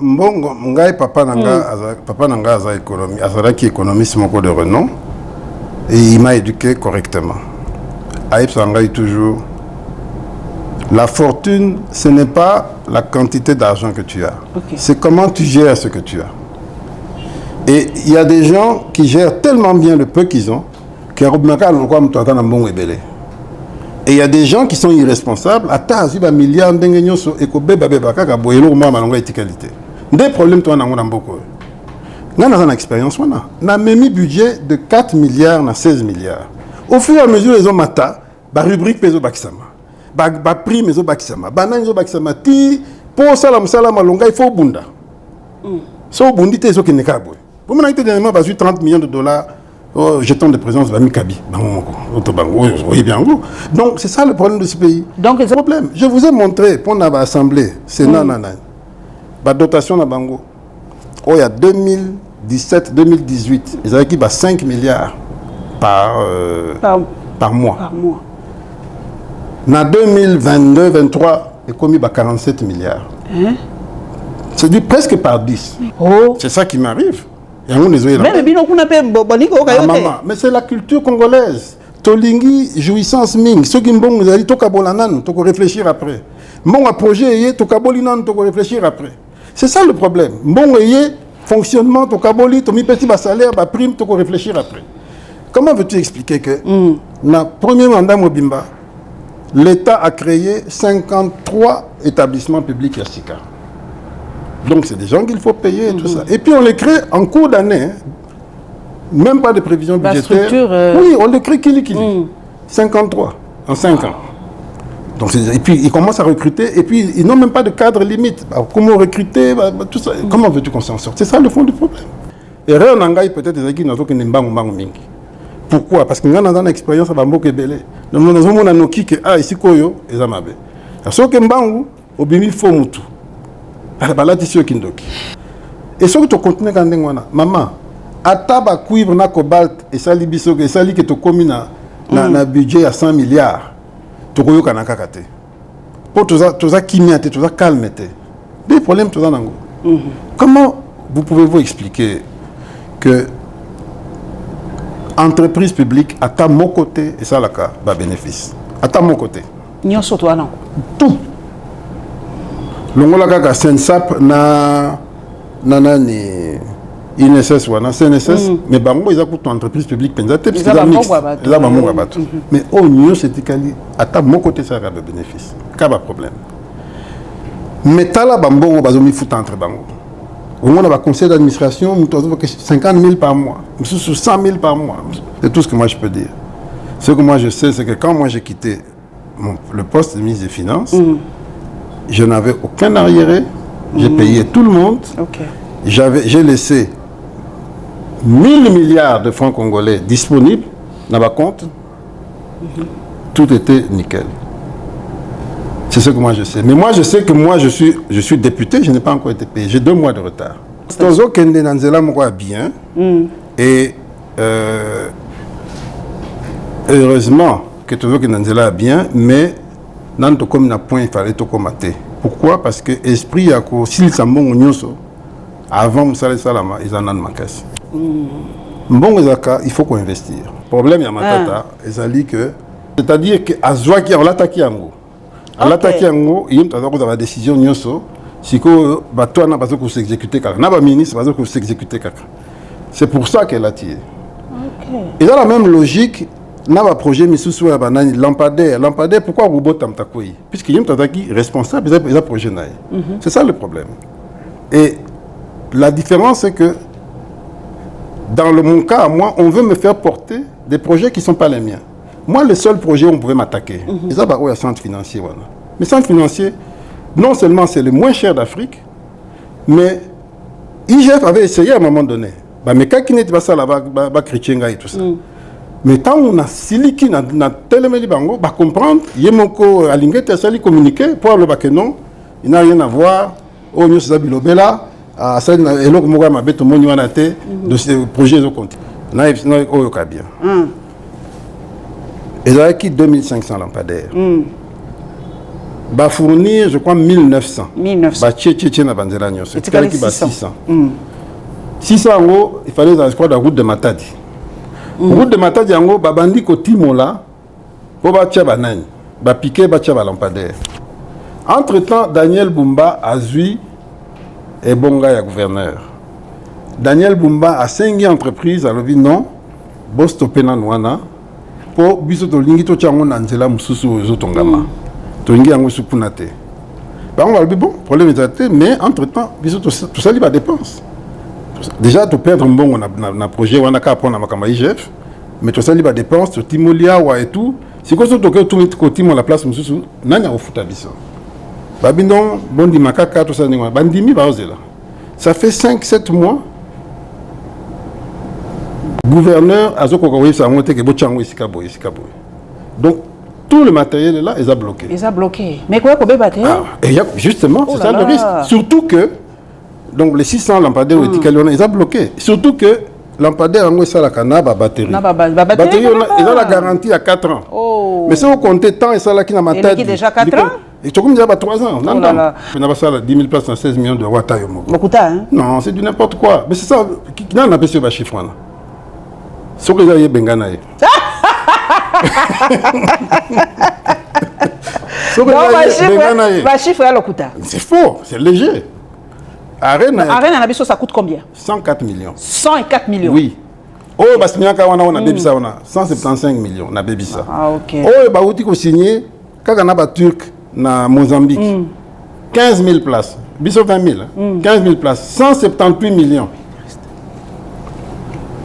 mbongo ngai papa nanga azalaki économiste moko de renom et il m'a éduqué correctement. Aïpsa ngai toujours la fortune ce n'est pas la quantité d'argent que tu as. Okay. C'est comment tu gères ce que tu as. Et il y a des gens qui gèrent tellement bien le peu qu'ils ont et il y a des gens qui sont irresponsables. Des problèmes, toi, on a beaucoup. Nous avons une expérience. On a mis budget de 4 milliards à 16 milliards. Au fur et à mesure, les hommes mata, la rubrique peso bakisama, la prime peso bakisama, banane peso bakisama, ti pour salam longa il faut bunda. So bundi te so kinekabo. Pour moi, dernièrement, 30 millions de dollars. Oh, jeton de présence va Mikabi. Donc, c'est ça le problème de ce pays. Donc, c'est le problème. Je vous ai montré, pour l'Assemblée, c'est la dotation à Bango. Oh, il y a 2017-2018, ils avaient qui 5 milliards par mois. En 2022-2023, ils ont commis 47 milliards. C'est dit presque par 10. Oh. C'est ça qui m'arrive. Mais c'est la culture congolaise. Tolingi, jouissance ming. Ceux qui m'ont dit, Tokabolanan, Toko réfléchir après. Mon projet, Tokabolinan, Toko réfléchir après. C'est ça le problème. Mon fonctionnement, Tokaboli, Tomi petit salaire, prime, Toko réfléchir après. Comment veux-tu expliquer que, dans le premier mandat Mobimba, l'État a créé 53 établissements publics Yassika. Donc c'est des gens qu'il faut payer et tout ça. Et puis on les crée en cours d'année, même pas de prévision budgétaire. Oui, on les crée kili. 53 en 5 ans. Donc, et puis ils commencent à recruter et puis ils n'ont même pas de cadre limite. Comment recruter, tout ça. Comment veux-tu qu'on s'en sorte? C'est ça le fond du problème. Et rien n'engage peut-être des équipes qui n'ont pas de pourquoi? Parce que nous avons une expérience à Bamboke Belé. Nous avons un outil qui est ici, Koyo et Zamabe. Parce que nous avons un faux moutou. Et ce que tu continues quand tu maman, ataba cuivre na cobalt et sali biso et sali que tu commis na budget à 100 milliards. Tu koyo kanaka kate. Pour tout ça kimia tout ça calme des problèmes tout ça nango. Comment vous pouvez-vous expliquer que entreprise publique à ta mon côté et ça la ka ba bénéfice. À ta mon côté. Nyo soto anan. Tout. Longola kaka Sensap na nani INSS wana CNSS mais bango ils ont pour entreprise publique penza te parce mais au niveau c'est kali ata mon côté ça a bénéfice pas de problème mais tala bambongo bazomi fout entre bango on a un conseil d'administration 50 000 par mois 100 000 par mois c'est tout ce que moi je peux dire. Ce que moi je sais c'est que quand moi j'ai quitté le poste de ministre des Finances, je n'avais aucun arriéré, j'ai payé tout le monde, j'ai laissé 1000 milliards de francs congolais disponibles dans ma compte, tout était nickel. C'est ce que moi je sais. Mais moi je sais que moi je suis député, je n'ai pas encore été payé, j'ai 2 mois de retard. Tozo Kende Nanzela Mouwa bien, et heureusement que Tozo Kende Nanzela bien, mais Nanto comme na point il fallait tout commater. Pourquoi? Parce que esprit a ko s'il s'ambon nyonso avant Moussa Salama ils en ont manqué. Bon il faut qu'on investir. Problème ya matata ezali que c'est-à-dire que azwa qui on l'attaque yango. On l'attaque yango il y a une décision nyonso siko bato na bazo ko s'exécuter kaka. Na ba ministre bazo ko s'exécuter kaka. C'est pour ça qu'elle a tiré. Et dans la même logique n'a pas projet misusu ya banani lampadaire pourquoi robot tamtakoi puisque yim tataki responsable ils a projet naï. C'est ça le problème. Et la différence c'est que dans mon cas moi on veut me faire porter des projets qui sont pas les miens. Moi le seul projet où on pouvait m'attaquer ils a un centre financier voilà. Mais centre financier non seulement c'est le moins cher d'Afrique mais IGF avait essayé à un moment donné mais quand il n'était pas ça là-bas chrétien et tout ça. Mais quand on a siliki na téléméli bango, bah comprendre, yemoko alingete asali communiquer pour le que non, il n'a rien à voir. Oh nous ça bilobela, à ça eloko moga mabeto moni wana te de ce projet au compte. Na oh ka bien. Et là qui 2500 lampadaires. va fournir, je crois, 1900. 1900. Va tché na banzela nyonso. Et tu 600. 600 euros, il fallait la route de Matadi. Route de Matadi, babandi ko timola, pour batia banani, ba piquer batia ba lampadaire. Entre-temps, Daniel Bumba a zui et bonga ya gouverneur. Daniel Bumba a 5 entreprises, alors dit non, boss stopé na nouana, pour biso to lingi to tiango na nzela mususu ozo tongama. To lingi yango supunate. Bah on va le bon, problème est mais entre-temps, biso tout ça liba dépense. Déjà, tu perdre un bon projet, on a qu'à prendre ma IGF, mais tout ça, il y a des dépenses, tu timolia et tout. C'est comme ça que tu mets côté la place, monsieur, n'anya au foot à biso. Babindon, bon di makaka, tout ça, bandimi, là. Ça fait 5-7 mois. Gouverneur, Azoko Kawaii, ça a monté que Bochango ici, donc, tout le matériel est là, ils ont bloqué. Ils ont bloqué. Mais quoi, qu'on peut battre? Justement, c'est ça le risque. Surtout que. Donc les 600 lampadaires ils ont bloqué. Surtout que lampadaire en ça la cana batterie. Batterie ils ont la garantie à 4 ans. Oh. Mais si vous comptez tant et ça là qui n'a pas tête. Déjà 4 ans. Et tu as déjà 3 ans. Non non. On a pas 10 000 places dans 16 millions de watts beaucoup hein. Non, c'est du n'importe quoi. Mais c'est ça qui n'a pas ce chiffre là. Ce que vous avez bengana. C'est faux, c'est léger. Arène, ça coûte combien? 104 millions. 104 millions? Oui. Oh, bah, on a 175 millions. On a Bébissa. Ah, ok. Oh, bah, on a signé, quand on a Turc, na Mozambique, 15 000 places. Bisso 20 000. 15 000 places. 178 millions.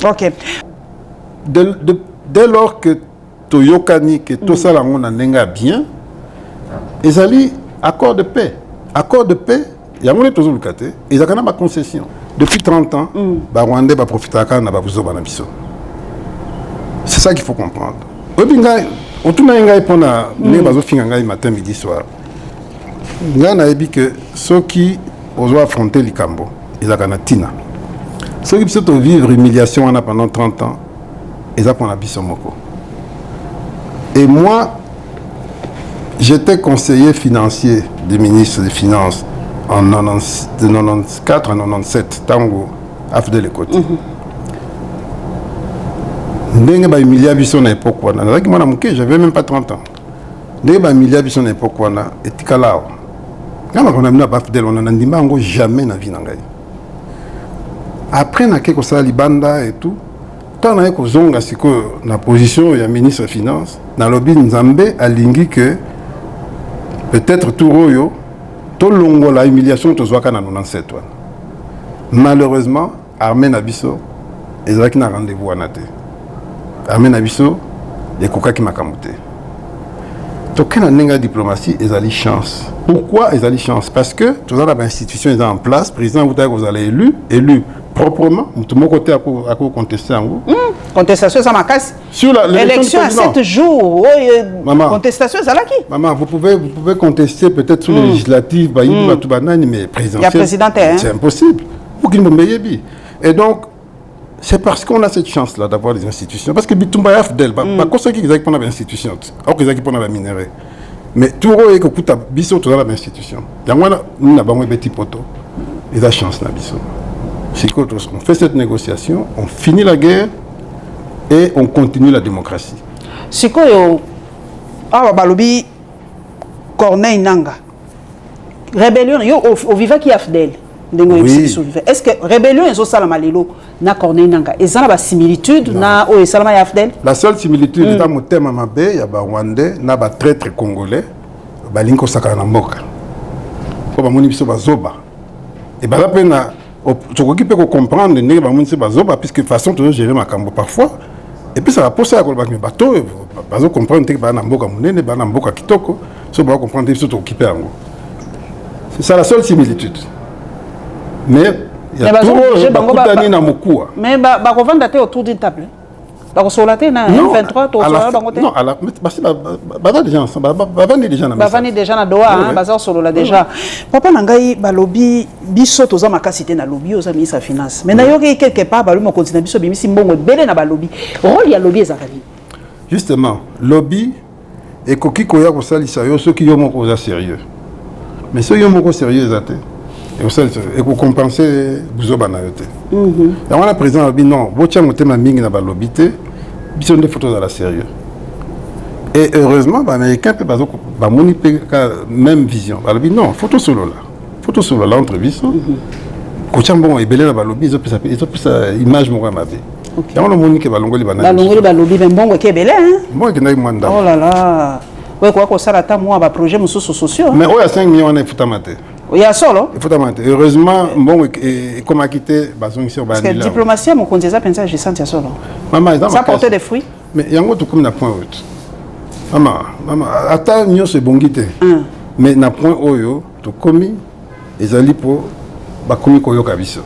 Ok. Dès lors que Toyokani, que tout ça, on a bien, ils allaient accord de paix. Accord de paix. Il y a toujours le cas, ils ont ma concession. Depuis 30 ans, les Rwandais vont profiter de ça. C'est ça qu'il faut comprendre. On tourne à pour les matin, midi, soir. Il y a que ceux qui osent affronter les Cambo, ils ont tina. Ceux qui peuvent vivre l'humiliation pendant 30 ans, ils ont pris Bissomoko. Et moi, j'étais conseiller financier du ministre des Finances. En 94 à 97, Tango, Afdel et côté. Ndenge ba Emilia Bisson à l'époque, j'avais même pas 30 ans. Ndenge ba Emilia Bisson à l'époque, et Tikalao. Quand on a amené à Afdel, on a dit jamais na vie nangai. Après, on a quelque chose Libanda et tout. Quand on a eu zonga na position du ministre des Finances, dans le lobby Nzambe a lingi que peut-être tout royo. Tout longo la humiliation to zwaka na 97 toi. Malheureusement, Armée Nabiso, ils ont un rendez-vous à Nate. Armée Nabiso, les coca qui m'a camoté. Donc quand on a une diplomatie, ils ont chance. Pourquoi ils ont chance? Parce que tous les institutions sont en place, président vous allez élu proprement, tout le monde côté à contester en vous. Contestation, ça m'a cassé. Sur l'élection à 7 jours, maman, contestation, ça là qui? Maman, vous pouvez contester peut-être sur les législatives, mais présidentielle, c'est impossible. Pour qu'il me mette. Et donc, c'est parce qu'on a cette chance-là d'avoir des institutions. Parce que Bitumba Afdel, pas ceux qui ont des institutions, alors qu'ils ont des minéraux. Mais tout le monde est que Bisso, tout dans l'institution. Nous avons un petit poteau. Ils ont chance, Bisso. On fait cette négociation, on finit la guerre et on continue la démocratie. C'est quoi balobi Corneille Nanga rébellion au vivant qui Afdel. Oui. Est-ce que rébellion est au Salamalelo na Corneille Nanga et ça a une similitude na au Salama Afdel? La seule similitude est dans mon thème à Mabé, il y a Rwandais, na ba traître congolais, balinko sakana mboka. Ko ba moni biso bazoba. Et ba la pena tu peux comprendre ne ba moni se bazoba puisque façon de gérer ma cambo parfois. Et puis ça va pousser à quoi mais bateau bazo comprendre que ba na mboka munene ba na mboka kitoko, so ba comprendre que tu occupé en gros. C'est ça la seule similitude. Mais il y a tout le monde qui mais bah revendre autour d'une table. Bah consolater na 23 to non à la bah déjà na doa hein bazar solo là déjà. Papa nangai balobi biso toza makasité na lobby aux ministre de finance. Mais na yoki quelque part balobi mo continue biso bimisi mbongo belé na balobi. Rôle ya lobby ezakali. Justement, lobby et koki koya ko salisa yo ceux qui yo moko za sérieux. Mais ceux yo moko sérieux zate. Et vous savez, et pour compenser buzo banayote. Et on a président a dit non, botia motema mingi na balobité, biso des photos à la sérieux. Et heureusement, les Américains peuvent même vision. Ils disent non, photo solo là. Photo solo là, entre vision. Quand ils ont belé la balobi, ils ont plus image mon ma vie. Et on a monique balongoli banana. Balongoli balobi ben bon qui belé hein. Moi qui n'ai manda. Oh là là. Ouais quoi ça là moi ba projet muso sociaux. Mais il y a 5 millions on faut mater. Il y a solo. Il faut mater. Heureusement bon et comme a quitté bazon sur parce que diplomatie mon conseiller ça penser je sens ya solo. Maman, ça porter des fruits. Mais il y a un autre comme na point haute. Maman, attends, nous c'est bon guité. Mais na point oyo, to komi, ezali po, ba komi koyo kabiso.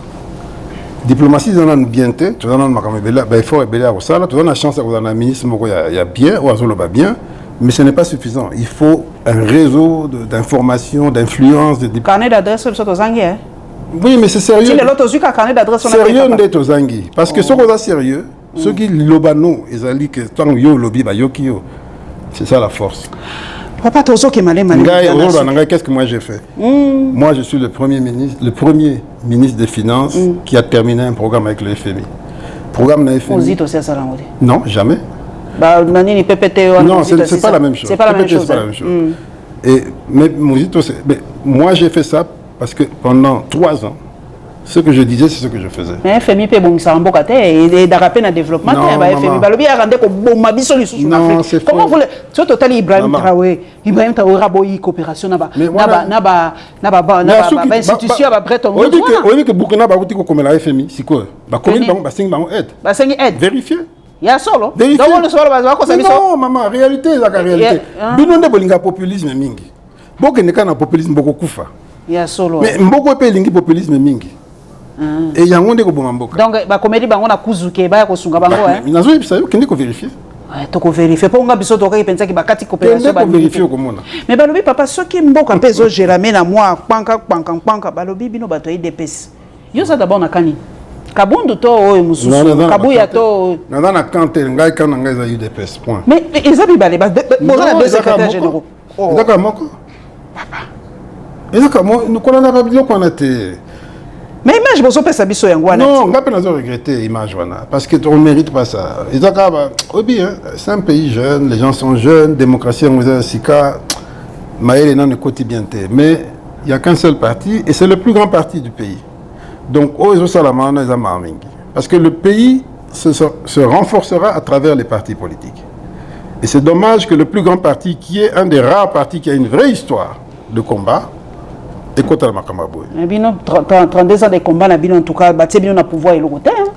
Diplomatie, ils en ont bien été, tu en as un effort et belé à Rosala, tu en as la chance d'avoir un ministre, il y a bien, ou azolo ba bien, mais ce n'est pas suffisant. Il faut un réseau d'information, d'influence, de carnet d'adresse sur le Zangi, hein? Oui, mais c'est sérieux. Si l'autre aussi carnet d'adresse sur le sérieux d'être aux Zangi. Parce que ce qu'on a sérieux, ceux qui l'obano, ils ont dit que tant yo lobby, ba yo ki yo. C'est ça la force. Papa, qu'est-ce que moi j'ai fait? Moi, je suis le premier ministre des Finances qui a terminé un programme avec le FMI. Programme de FMI. Non, jamais. Non, c'est pas la même chose. C'est pas la même chose. Et mais moi, j'ai fait ça parce que pendant 3 ans, ce que je disais, c'est ce que je faisais. Mais FMI peut bon ça en bocate et d'arraper dans développement. FMI balobi a rendu ko bon mabiso li sous non, c'est faux. Comment vous le tu total Ibrahim Traoré raboyi coopération na ba institution ba Bretton Woods. Oui que Burkina ba uti ko comme la FMI, c'est quoi? Ba commune ba singi ba aide. Ba singi aide. Vérifier. Il y a solo. Donc le solo ba ko ça non maman, réalité c'est la réalité. Binonde bolinga populisme mingi. Boke ne kana populisme boko kufa. Il y a solo. Mais mboko pe lingi populisme mingi. Et il y a un monde qui est donc, la comédie, on a cousuke, ba ko sunga bango hein. Nazo ça yo kende ko vérifier. Ouais, to ko vérifier. Pour nga biso to ka pensa ki ba kati coopération ba vérifier ko mona. Mais balobi papa soki mboka pezo Jéramé na moi panka balobi bino bato IDPS. Yo ça d'abord na kani. Kabundu to o mususu. Kabuya to. Na kanté ngai kana ngai za IDPS point. Mais ezabi balé ba bozana deux secrétaires généraux. D'accord moko. Papa. Ezaka mo nous connana ba bilo ko na te. Mais image bozo pesa biso yango wana. Non, nga pena zo regretter image wana parce que on mérite pas ça. Ezaka ba obi hein, c'est un pays jeune, les gens sont jeunes, démocratie en sika maël nan quotidienneté, mais il y a qu'un seul parti et c'est le plus grand parti du pays. Donc ozo salamana za marmingi parce que le pays se renforcera à travers les partis politiques. Et c'est dommage que le plus grand parti qui est un des rares partis qui a une vraie histoire de combat. Et contre la Makamaboy. Mais bien, 32 ans de combat, en tout cas, bâtir bien le pouvoir et le côté.